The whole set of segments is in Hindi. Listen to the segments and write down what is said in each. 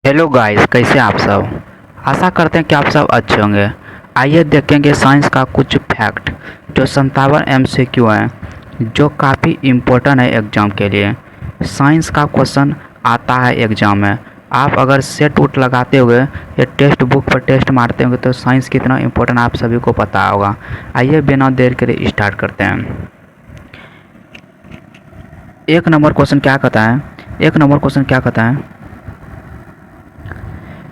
हेलो गाइस, कैसे आप सब। आशा करते हैं कि आप सब अच्छे होंगे। आइए देखेंगे साइंस का कुछ फैक्ट जो 57 MCQ हैं जो काफ़ी इम्पोर्टेंट है एग्ज़ाम के लिए। साइंस का क्वेश्चन आता है एग्ज़ाम में। आप अगर सेट उट लगाते हुए या टेक्स्ट बुक पर टेस्ट मारते होंगे तो साइंस कितना इम्पोर्टेंट आप सभी को पता होगा। आइए बिना देर करे स्टार्ट करते हैं। एक नंबर क्वेश्चन क्या कहता है,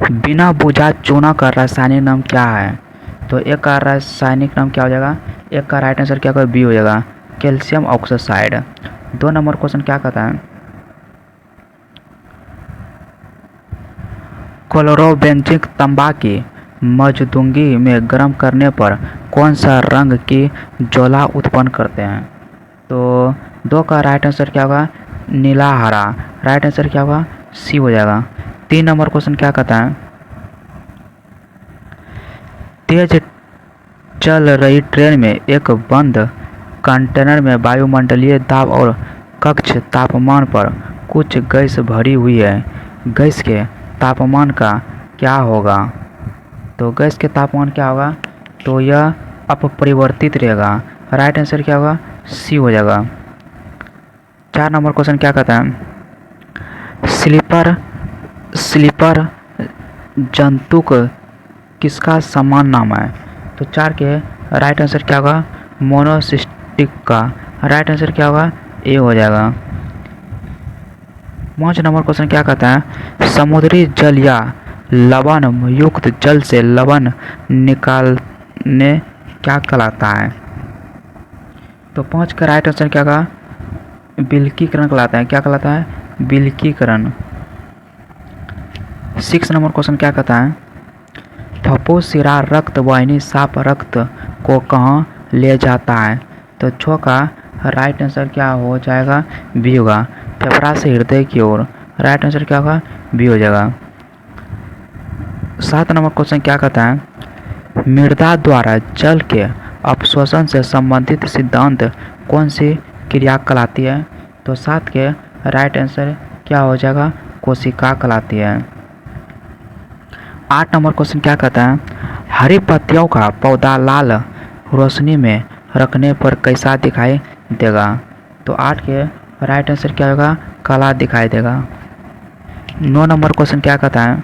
बिना बुझा चूना का रासायनिक नाम क्या है। तो एक का रासायनिक नाम क्या हो जाएगा, एक का राइट आंसर क्या होगा, बी हो जाएगा, कैल्शियम ऑक्साइड। 2 नंबर क्वेश्चन क्या कहता है, क्लोरोबेंजिक तंबा की मौजूदगी में गर्म करने पर कौन सा रंग की ज्वाला उत्पन्न करते हैं। तो 2 का राइट आंसर क्या होगा, नीला हरा। राइट आंसर क्या होगा, सी हो जाएगा। 3 नंबर क्वेश्चन क्या कहता है, तेज चल रही ट्रेन में एक बंद कंटेनर में वायुमंडलीय दाब और कक्ष तापमान पर कुछ गैस भरी हुई है। गैस के तापमान का क्या होगा। तो गैस के तापमान क्या होगा, तो यह अपरिवर्तित रहेगा। राइट आंसर क्या होगा, सी हो जाएगा। 4 नंबर क्वेश्चन क्या कहता है, स्लीपर जंतुक किसका समान नाम है। तो 4 के राइट आंसर क्या होगा, मोनोसिस्टिक का। राइट आंसर क्या होगा, ए हो जाएगा। 5 नंबर क्वेश्चन क्या कहता है, समुद्री जल या लवण युक्त जल से लवण निकालने क्या कहलाता है। तो 5 का राइट आंसर क्या होगा, विलकीकरण कहलाता है। क्या कहलाता है, विलकीकरण। 6 नंबर क्वेश्चन क्या कहता है, फफूंसीरा रक्त वाहिनी साफ रक्त को कहाँ ले जाता है। तो 6 का राइट आंसर क्या हो जाएगा, बी होगा, फेफड़ा से हृदय की ओर। राइट आंसर क्या होगा, बी हो जाएगा। 7 नंबर क्वेश्चन क्या कहता है, मृदा द्वारा जल के अपशोषण से संबंधित सिद्धांत कौन सी क्रिया कहलाती है। तो 7 के राइट आंसर क्या हो जाएगा, कोशिका कहलाती है। 8 नंबर क्वेश्चन क्या कहता है, हरी पत्तियों का पौधा लाल रोशनी में रखने पर कैसा दिखाई देगा। तो 8 के राइट आंसर क्या होगा, काला दिखाई देगा। 9 नंबर क्वेश्चन क्या कहता है,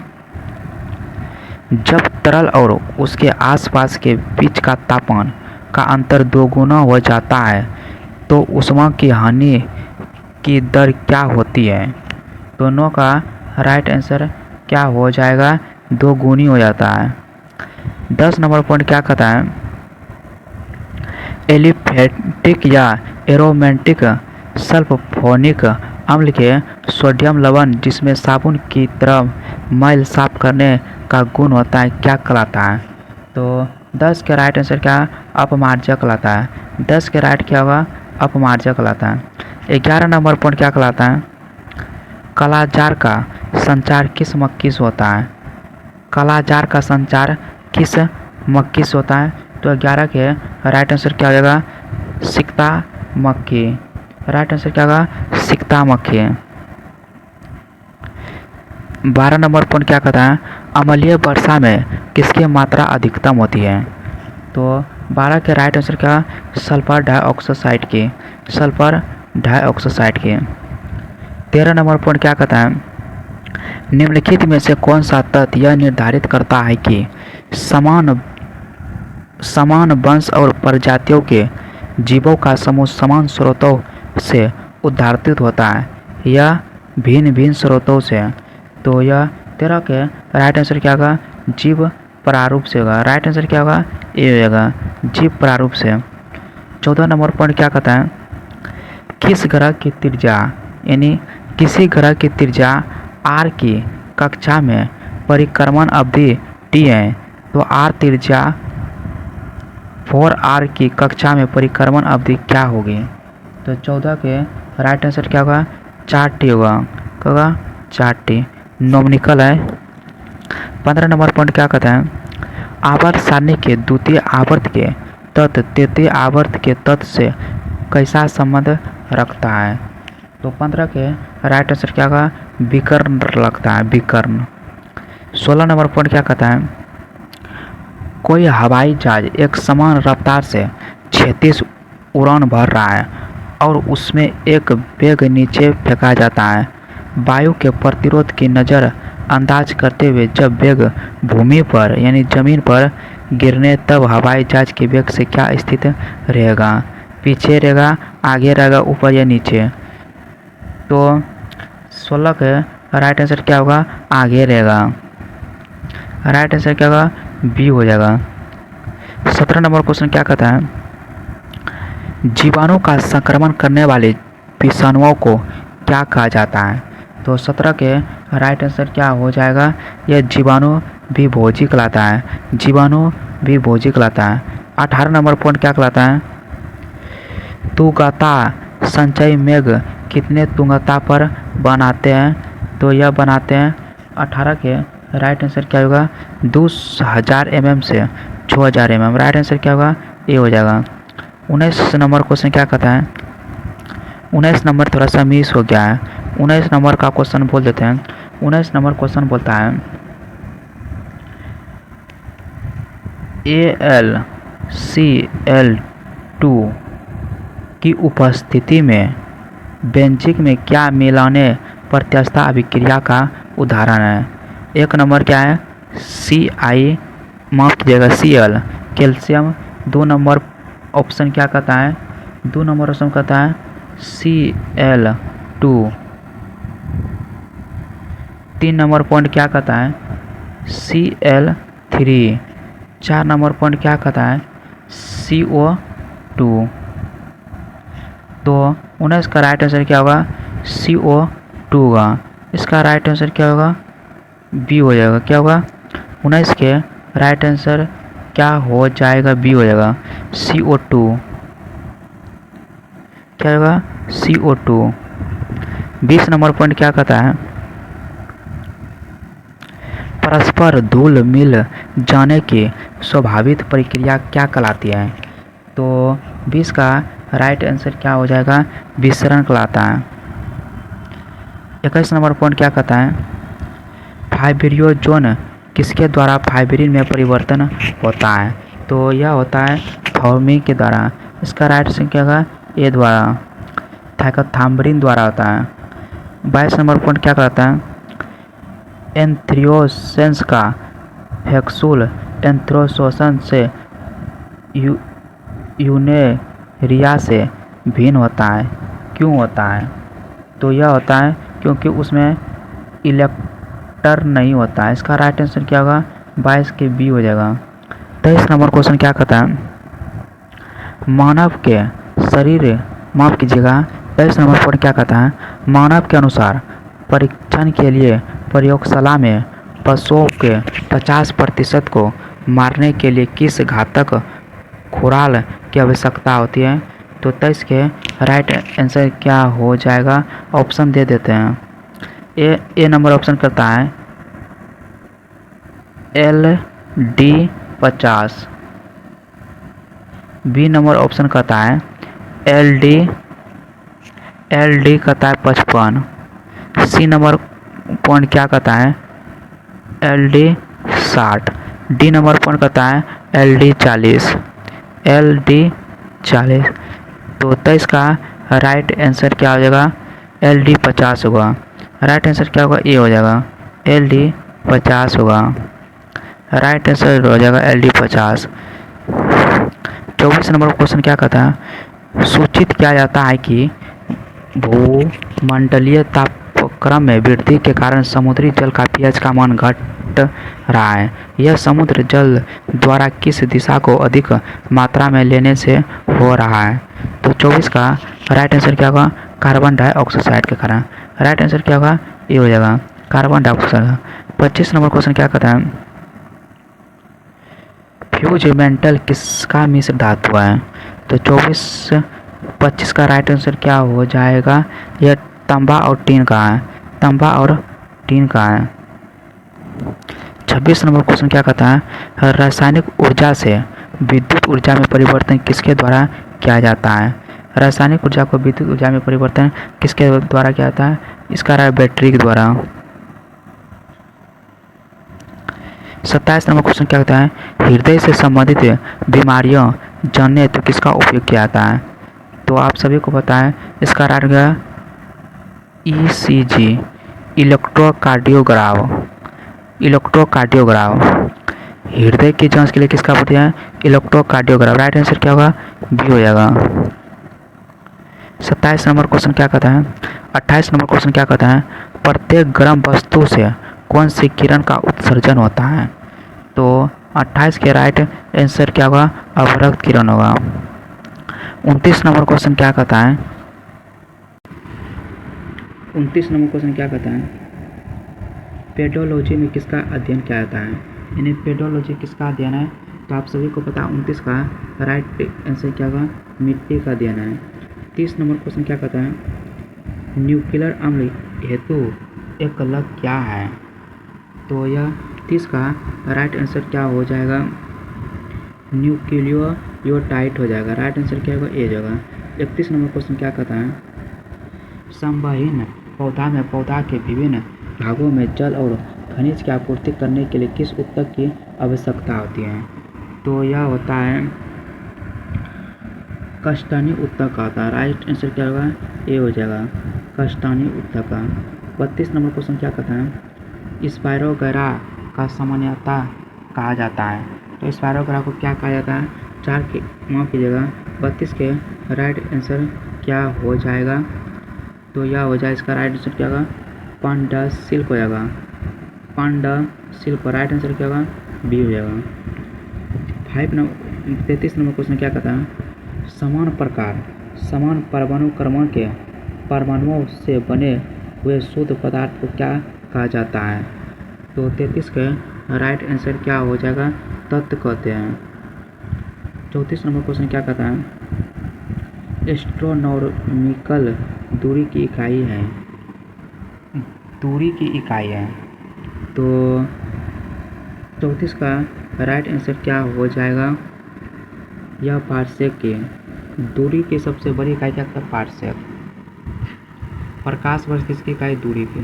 जब तरल और उसके आसपास के बीच का तापमान का अंतर 2 गुना हो जाता है तो ऊष्मा की हानि की दर क्या होती है। तो 9 का राइट आंसर क्या हो जाएगा, 2 गुनी हो जाता है। 10 नंबर पॉइंट क्या कहता है, एलिफेटिक या एरोमेटिक सल्फोनिक अम्ल के सोडियम लवण जिसमें साबुन की तरह मैल साफ करने का गुण होता है क्या कहलाता है। तो 10 के राइट आंसर क्या, अपमार्जक कहलाता है। 10 के राइट क्या होगा, अपमार्जक कहलाता है। 11 नंबर पॉइंट क्या कहलाता है, कालाजार का संचार किस मक्खी से होता है। कालाजार का संचार किस मक्खी से होता है। तो 11 के राइट आंसर क्या हो जाएगा, सिकता मक्खी। राइट आंसर क्या होगा, सिकता मक्खी। 12 नंबर पॉइंट क्या कहता है, अम्लीय वर्षा में किसकी मात्रा अधिकतम होती है। तो 12 के राइट आंसर क्या, सल्फर डाइऑक्साइड की। सल्फर डाइऑक्साइड की। 13 नंबर पॉइंट क्या कहता है, निम्नलिखित में से कौन सा तथ्य यह निर्धारित करता है कि समान वंश और प्रजातियों के जीवों का समूह समान स्रोतों से उद्धारित होता है या भिन्न भिन्न स्रोतों से। तो यह 13 के राइट आंसर क्या होगा, जीव प्रारूप से होगा। राइट आंसर क्या होगा, ए होगा, जीव प्रारूप से। 14 नंबर पॉइंट क्या कहता है, किस ग्रह की त्रिज्या यानी किसी ग्रह की त्रिज्या आर की कक्षा में परिक्रमण अवधि टी है। तो आर त्रिज्या 4r की कक्षा में परिक्रमण अवधि क्या होगी। तो 14 के राइट आंसर क्या होगा, 4t होगा। क्या होगा, 4t नॉमिकल है। 15 नंबर पॉइंट क्या कहता है, आवर्त सारणी के द्वितीय आवर्त के तत्व तृतीय आवर्त के तत्व से कैसा संबंध रखता है। तो 15 के राइट आंसर क्या होगा, विकर्ण लगता है, विकर्ण। 16 नंबर पॉइंट क्या कहता है, कोई हवाई जहाज एक समान रफ्तार से क्षैतिज उड़ान भर रहा है और उसमें एक बैग नीचे फेंका जाता है। वायु के प्रतिरोध की नज़र अंदाज करते हुए जब बैग भूमि पर यानी ज़मीन पर गिरने तब हवाई जहाज के वेग से क्या स्थित रहेगा, पीछे रहेगा, आगे रहेगा, ऊपर या नीचे। तो 16 के राइट आंसर क्या होगा, आगे रहेगा। राइट आंसर क्या होगा, बी हो जाएगा। 17 नंबर क्वेश्चन क्या कहता है, जीवाणु का संक्रमण करने वाले विषाणुओं को क्या कहा जाता है। तो 17 के राइट आंसर क्या हो जाएगा, यह जीवाणु भी भोजी कहलाता है, जीवाणु भी भोजी कहलाता है। 18 नंबर पॉइंट क्या कहलाता है, तुंगता संचयी मेघ कितने तुंगता पर बनाते हैं। तो यह बनाते हैं 18 के राइट आंसर क्या होगा, 2000 mm से 6000 mm। राइट आंसर क्या होगा, ए हो जाएगा। 19 नंबर क्वेश्चन क्या कहता है, 19 नंबर थोड़ा सा मिस हो गया है, 19 नंबर का क्वेश्चन बोल देते हैं। 19 नंबर क्वेश्चन बोलता है AlCl2 की उपस्थिति में बेंजीक में क्या मिलाने प्रत्यस्था अभिक्रिया का उदाहरण है। एक नंबर क्या है, माफ कीजिएगा Cl कैल्शियम। 2 नंबर ऑप्शन क्या कहता है, 2 नंबर ऑप्शन कहता है Cl2। 3 नंबर पॉइंट क्या कहता है, Cl3। 4 नंबर पॉइंट क्या कहता है, CO2। तो 19 का राइट आंसर क्या होगा, CO2 होगा। इसका राइट आंसर क्या होगा, बी हो जाएगा। क्या होगा, 19 के राइट आंसर क्या हो जाएगा, बी हो जाएगा, CO2। क्या होगा, CO2। 20 नंबर पॉइंट क्या कहता है, परस्पर धूल मिल जाने की स्वाभाविक प्रक्रिया क्या कहलाती है। तो 20 का राइट आंसर क्या हो जाएगा, विसरण कहलाता है। 21 नंबर पॉइंट क्या कहता है, फाइब्रियोजोन किसके द्वारा फाइब्रिन में परिवर्तन होता है। तो यह होता है फॉर्मिंग के द्वारा। इसका राइट आंसर क्या होगा, ए द्वारा, थाइकोथाम्बरिन द्वारा होता है। 22 नंबर पॉइंट क्या कहता है, एंथ्रियोसेंस का फैक्सूल एंथ्रोसोसन से यूनेरिया से भिन्न होता है, क्यों होता है। तो यह होता है क्योंकि उसमें इलेक्टर नहीं होता है। इसका राइट आंसर क्या होगा, 22 के बी हो जाएगा। 23 नंबर क्वेश्चन क्या कहता है, मानव के शरीर, माफ कीजिएगा 23 नंबर पॉइंट क्या कहता है, मानव के अनुसार परीक्षण के लिए प्रयोगशाला में पशुओं के 50% को मारने के लिए किस घातक खुराक की आवश्यकता होती है। तो 23 के राइट आंसर क्या हो जाएगा, ऑप्शन दे देते हैं। ए नंबर ऑप्शन करता है LD50। बी नंबर ऑप्शन कहता है LD कहता है 55। सी नंबर पॉइंट क्या कहता है, LD60। डी नंबर पॉइंट कहता है LD40। तो 23 का राइट आंसर क्या हो जाएगा, LD50 होगा। राइट आंसर क्या होगा, ए हो जाएगा, LD50 होगा। राइट आंसर हो जाएगा LD50। 24 नंबर क्वेश्चन क्या कहता है, सूचित किया जाता है कि भूमंडलीय तापक्रम में वृद्धि के कारण समुद्री जल का pH का मान घट रहा है। यह समुद्र जल द्वारा किस दिशा को अधिक मात्रा में लेने से हो रहा है। तो 24 का राइट आंसर क्या होगा, कार्बन डाइऑक्साइड के कारण। राइट आंसर क्या होगा, ये हो जाएगा, कार्बन डाइऑक्साइड। 25 नंबर क्वेश्चन क्या कहता है, फ्यूज मेटल किसका मिश्र धातु है। तो 25 का राइट आंसर क्या हो जाएगा, यह तांबा और टीन का है, तांबा और टीन का है। 26 नंबर क्वेश्चन क्या कहता है, रासायनिक ऊर्जा से विद्युत ऊर्जा में परिवर्तन किसके द्वारा किया जाता है। रासायनिक ऊर्जा को विद्युत ऊर्जा में परिवर्तन किसके द्वारा किया जाता है, इसका राय बैटरी के द्वारा। 27 नंबर क्वेश्चन क्या कहता है, हृदय से संबंधित बीमारियों जानने तो किसका उपयोग किया जाता है। तो आप सभी को पता है इसका राइट होगा ECG, इलेक्ट्रोकार्डियोग्राफ। हृदय की जांच के लिए किसका प्रयोग है, इलेक्ट्रोकार्डियोग्राफ। राइट आंसर क्या होगा, बी हो जाएगा। 27 नंबर क्वेश्चन क्या कहता है, 28 नंबर क्वेश्चन क्या कहता है, प्रत्येक गर्म वस्तु से कौन सी किरण का उत्सर्जन होता है। तो 28 के राइट आंसर क्या होगा, अवरक्त किरण होगा। 29 नंबर क्वेश्चन क्या कहता है, 29 नंबर क्वेश्चन क्या कहता है, पेडोलॉजी में किसका अध्ययन किया जाता है। यानी पेडोलॉजी किसका अध्ययन है, तो आप सभी को पता है 29 का राइट आंसर क्या होगा, मिट्टी का अध्ययन है। 30 नंबर क्वेश्चन क्या कहता है, न्यूक्लियर अम्ल हेतु एकलक क्या है। तो यह 30 का राइट आंसर क्या हो जाएगा, न्यूक्लियोटाइड हो जाएगा। राइट आंसर क्या होगा, ए होगा। 31 नंबर क्वेश्चन क्या कहता है, संवहन पौधा में पौधा के विभिन्न भागों में जल और खनिज की आपूर्ति करने के लिए किस ऊतक की आवश्यकता होती है। तो यह होता है कष्टनी ऊतक का होता है। राइट आंसर क्या होगा, ए हो जाएगा, कष्टनी ऊतक का। 32 नंबर क्वेश्चन क्या कहता है, स्पायरोगैरा का सामान्यतः कहा जाता है। तो स्पायरोगैरा को क्या कहा जाता है, 4 के माफ कीजिएगा, 32 के राइट आंसर क्या हो जाएगा, तो यह हो जाए इसका राइट आंसर क्या होगा, पांडा सिल्क हो जाएगा, पांडा सिल्क। राइट आंसर क्या होगा, बी हो जाएगा। 33 नंबर क्वेश्चन क्या कहता है, समान परमाणु क्रमांक के परमाणुओं से बने हुए शुद्ध पदार्थ को क्या कहा जाता है। तो 33 के राइट आंसर क्या हो जाएगा, तत्व कहते हैं। 34 नंबर क्वेश्चन क्या कहता है, एस्ट्रोनॉमिकल दूरी की इकाई है, तो 34 का राइट आंसर क्या हो जाएगा, यह पारसेक की दूरी की सबसे बड़ी इकाई क्या है, पारसेक। प्रकाश वर्ष किसकी इकाई, दूरी की।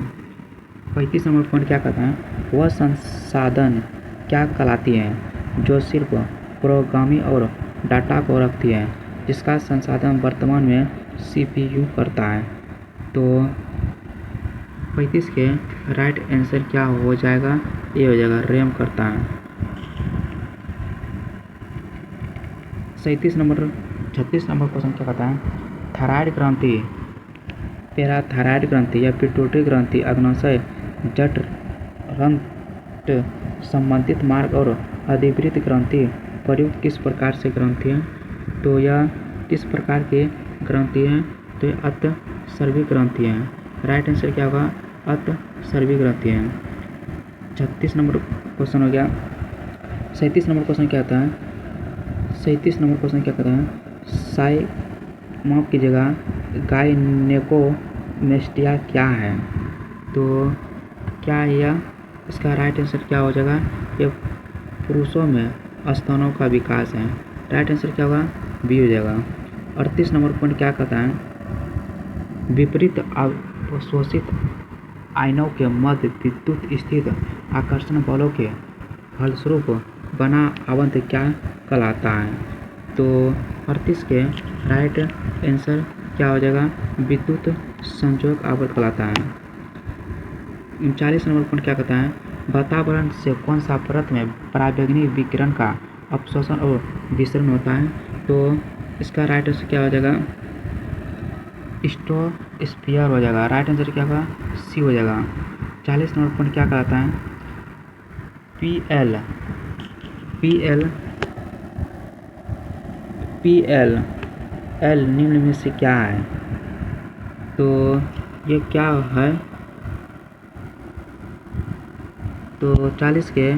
35 नंबर पॉइंट क्या कहता है, वह संसाधन क्या कहलाती है जो सिर्फ प्रोग्रामिंग और डाटा को रखती है, जिसका संसाधन वर्तमान में CPU करता है। तो 35 के राइट आंसर क्या हो जाएगा, ये हो जाएगा, रैम करता है। 36 नंबर क्वेश्चन क्या कहता है, थायराइड ग्रंथि, पैराथायराइड ग्रंथि या पिट्यूटरी ग्रंथि अग्नाशय जठरांत्र संबंधित मार्ग और अधिवृत्त ग्रंथि प्रयुक्त किस प्रकार से ग्रंथि है। तो यह किस प्रकार की ग्रंथि है, तो यह अतःस्रावी ग्रंथि है। राइट आंसर क्या होगा, अतःस्रावी ग्रंथि है। 36 नंबर क्वेश्चन हो गया। 37 नंबर क्वेश्चन क्या कहता है, 37 नंबर क्वेश्चन क्या कहता है, माफ कीजिएगा, गायनेकोमेस्टिया क्या है। तो क्या यह इसका राइट आंसर क्या हो जाएगा, यह पुरुषों में स्तनों का विकास है। राइट आंसर क्या होगा, बी हो जाएगा। 38 नंबर पॉइंट क्या कहता है, विपरीत अवशोषित आयनों के मध्य विद्युत स्थित आकर्षण बलों के फलस्वरूप बना आवंत क्या कहलाता है। तो 38 के राइट आंसर क्या हो जाएगा, विद्युत संचयक आवर्त कहलाता है। 39 नंबर पॉइंट क्या कहता है, वातावरण से कौन सा परत में पराबैंगनी विकिरण का अवशोषण और विसरण होता है। तो इसका राइट आंसर क्या हो जाएगा, स्ट्रोस्फीयर हो जाएगा। राइट आंसर क्या होगा, सी हो जाएगा। 40 नंबर पॉइंट क्या कहता है, PL निम्न में से क्या है। तो ये क्या है, तो 40 के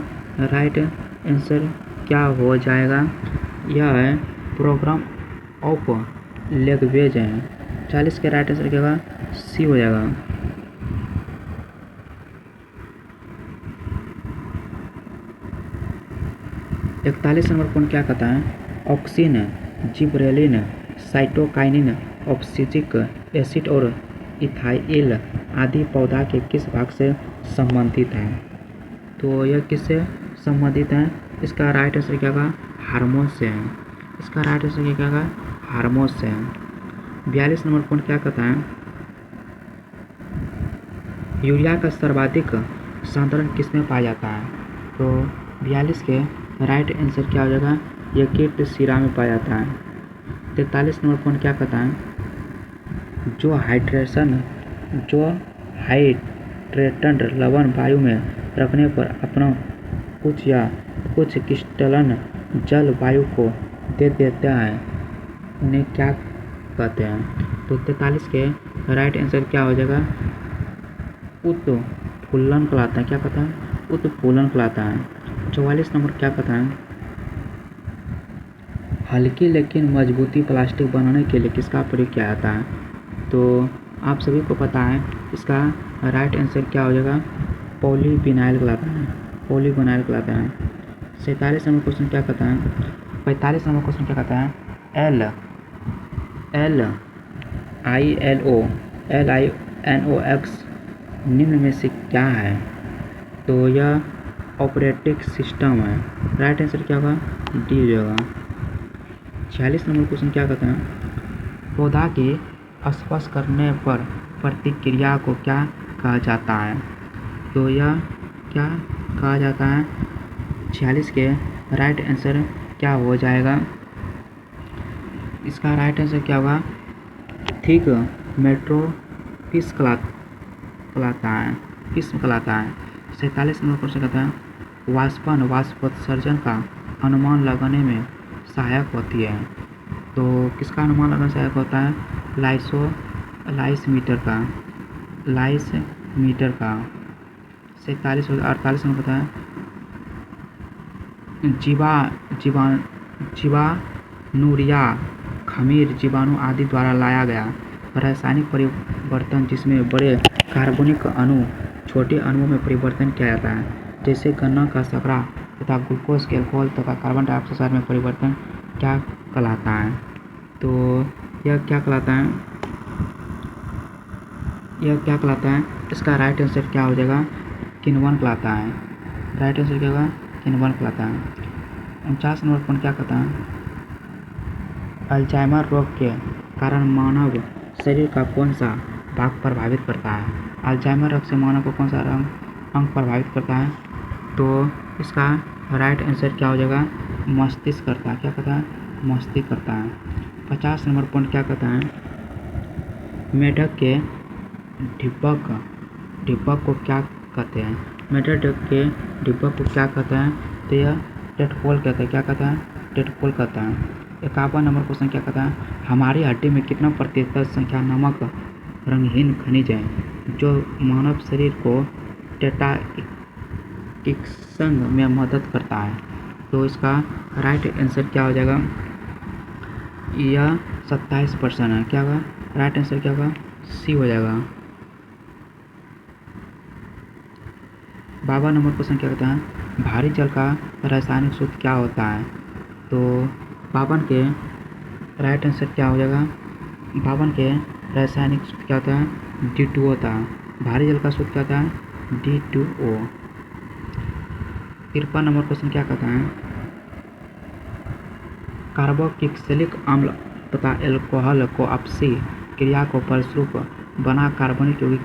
राइट आंसर क्या हो जाएगा, यह है प्रोग्राम ऑफ लैंग्वेज है। 40 के राइट आंसर क्या होगा, सी हो जाएगा। इकतालीस नंबर पॉइंट क्या कहता है, ऑक्सिन, जिबरेलिन, साइटोकाइनिन, ऑक्सीजिक एसिड और इथाइल आदि पौधा के किस भाग से संबंधित है। तो यह किससे संबंधित है। इसका राइट आंसर क्या होगा? हार्मोन से है। इसका राइट आंसर क्या होगा? हार्मोन से है। 42 नंबर पॉइंट क्या कहता है? यूरिया का सर्वाधिक सांद्रण किसमें पाया जाता है? तो 42 के राइट आंसर क्या हो जाएगा? यकृत शिरा में पाया जाता है। 43 नंबर पॉइंट क्या कहता है? जो हाइड्रेटेड लवण वायु में रखने पर अपना उच्च क्रिस्टलन जल वायु को दे देता है, उन्हें क्या कहते हैं? तो 43 के राइट आंसर क्या हो जाएगा? उत्फुल्लन कहलाता है। क्या कहता है? उत्फुल्लन कहलाता है। 44 नंबर क्या कहता है? हल्की लेकिन मजबूती प्लास्टिक बनाने के लिए किसका प्रयोग किया जाता है? तो आप सभी को पता है, इसका राइट आंसर क्या हो जाएगा? पॉलीविनाइल कहलाता है। पॉलीविनाइल कहलाता है। 47 नंबर क्वेश्चन क्या कहता है? 45 नंबर क्वेश्चन क्या कहता है? LINOX निम्न में से क्या है? तो यह ऑपरेटिंग सिस्टम है। राइट आंसर क्या होगा? डी हो जाएगा। 46 नंबर क्वेश्चन क्या कहता है? पौधा के स्पर्श करने पर प्रतिक्रिया को क्या कहा जाता है? तो यह क्या कहा जाता है? 46 के राइट आंसर क्या हो जाएगा? इसका राइट आंसर क्या होगा? थिक मेट्रोफिस कहलाता है। किस्म कहलाता है। 47 नंबर क्वेश्चन कहता है? वाष्पोत्सर्जन का अनुमान लगाने में सहायक होती है। तो किसका अनुमान लगाने में सहायक होता है? लाइस मीटर का। 48 नंबर कहता है? जीवाणुरिया खमीर जीवाणु आदि द्वारा लाया गया रासायनिक परिवर्तन जिसमें बड़े कार्बनिक अणु छोटे अणुओं में परिवर्तन किया जाता है, जैसे गन्ना का शर्करा तथा ग्लूकोज के अल्कोहल तथा कार्बन डाइऑक्साइड में परिवर्तन क्या कहलाता है? तो यह क्या कहलाता है? इसका राइट आंसर क्या हो जाएगा? किण्वन कहलाता है। राइट आंसर क्या होगा? किण्वन कहलाता है। 49 नंबर पॉइंट क्या कहता है? अल्जाइमर रोग के कारण मानव शरीर का कौन सा भाग प्रभावित करता है? अल्जाइमर रोग से मानव को कौन सा अंग प्रभावित करता है? तो इसका राइट आंसर क्या हो जाएगा? मस्तिष्क करता है। क्या कहता है? मस्तिष्क करता है। 50 नंबर पॉइंट क्या कहता है? मेढक के डिब्बक को क्या कहते हैं? मेढक के डिब्बक को क्या कहते हैं? तो यह टेडपोल कहते हैं। क्या कहता है? टेडपोल कहता है। 51 नंबर क्वेश्चन क्या कहता है? हमारी हड्डी में कितना प्रतिशत संख्या नमक रंगहीन खनिज है जो मानव शरीर को टेटाइक्सन में मदद करता है? तो इसका राइट आंसर क्या हो जाएगा? यह 27% है। क्या होगा? राइट आंसर क्या होगा? सी हो जाएगा। 52 नंबर क्वेश्चन क्या कहता है? भारी जल का रासायनिक सूत्र क्या होता है? तो 52 के राइट आंसर क्या हो जाएगा? 52 के रासायनिक सूत्र क्या होता है? D2O होता है। भारी जल का सूत्र क्या होता है? D2O। 53 नंबर क्वेश्चन क्या कहता है? कार्बोक्सिलिक अम्ल तथा एल्कोहल को आपसी क्रिया को फलस्वरूप बना कार्बनिक यौगिक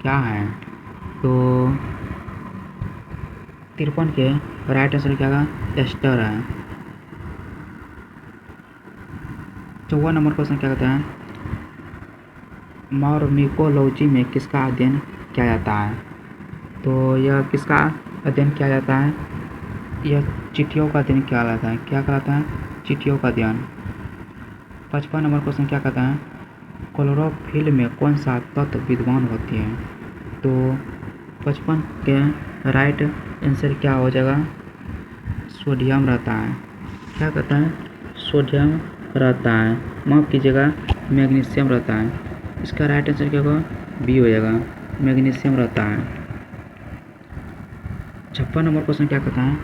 क्या है? तो 53 के राइट आंसर क्या होगा? एस्टर है। 54 नंबर क्वेश्चन क्या कहता है? मॉर्फोलॉजी में किसका अध्ययन किया जाता है? तो यह किसका अध्ययन किया जाता है? यह चींटियों का अध्ययन किया जाता है। क्या कहलाता है? चींटियों का अध्ययन। 55 नंबर क्वेश्चन क्या कहता है? क्लोरोफिल में कौन सा तत्व विद्यमान होती है? तो 55 के राइट आंसर क्या हो जाएगा? सोडियम रहता है। क्या कहता है? सोडियम रहता है। माफ कीजिएगा, मैग्नीशियम रहता है। इसका राइट आंसर क्या होगा? बी हो जाएगा। मैग्नीशियम रहता है। 56 नंबर क्वेश्चन क्या कहता है?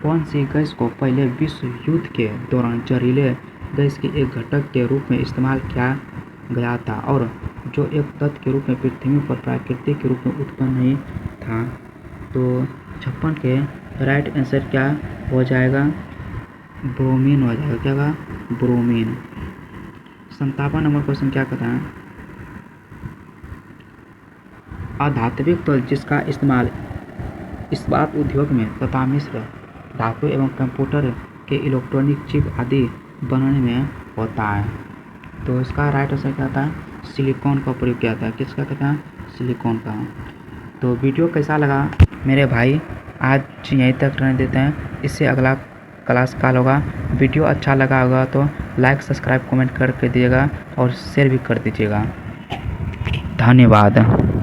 कौन सी गैस को पहले विश्व युद्ध के दौरान जहरीले गैस के एक घटक के रूप में इस्तेमाल किया गया था और जो एक तत्व के रूप में पृथ्वी पर प्राकृतिक के रूप में उत्पन्न नहीं था? तो 56 के राइट आंसर क्या हो जाएगा? ब्रोमीन हो जाएगा। क्या होगा? ब्रोमीन। 57 नंबर क्वेश्चन क्या कहता है? अधात्विक तैल जिसका इस्तेमाल इस्पात उद्योग में तथा मिश्र धातु एवं कंप्यूटर के इलेक्ट्रॉनिक चिप आदि बनाने में होता है। तो इसका राइट आंसर क्या होता है? सिलिकॉन का प्रयोग किया जाता है। किसका कहते हैं? सिलिकॉन का। तो वीडियो कैसा लगा मेरे भाई? आज यहीं तक रहने देते हैं, इससे अगला क्लास कल होगा। वीडियो अच्छा लगा होगा तो लाइक सब्सक्राइब कमेंट करके दीजिएगा और शेयर भी कर दीजिएगा। धन्यवाद।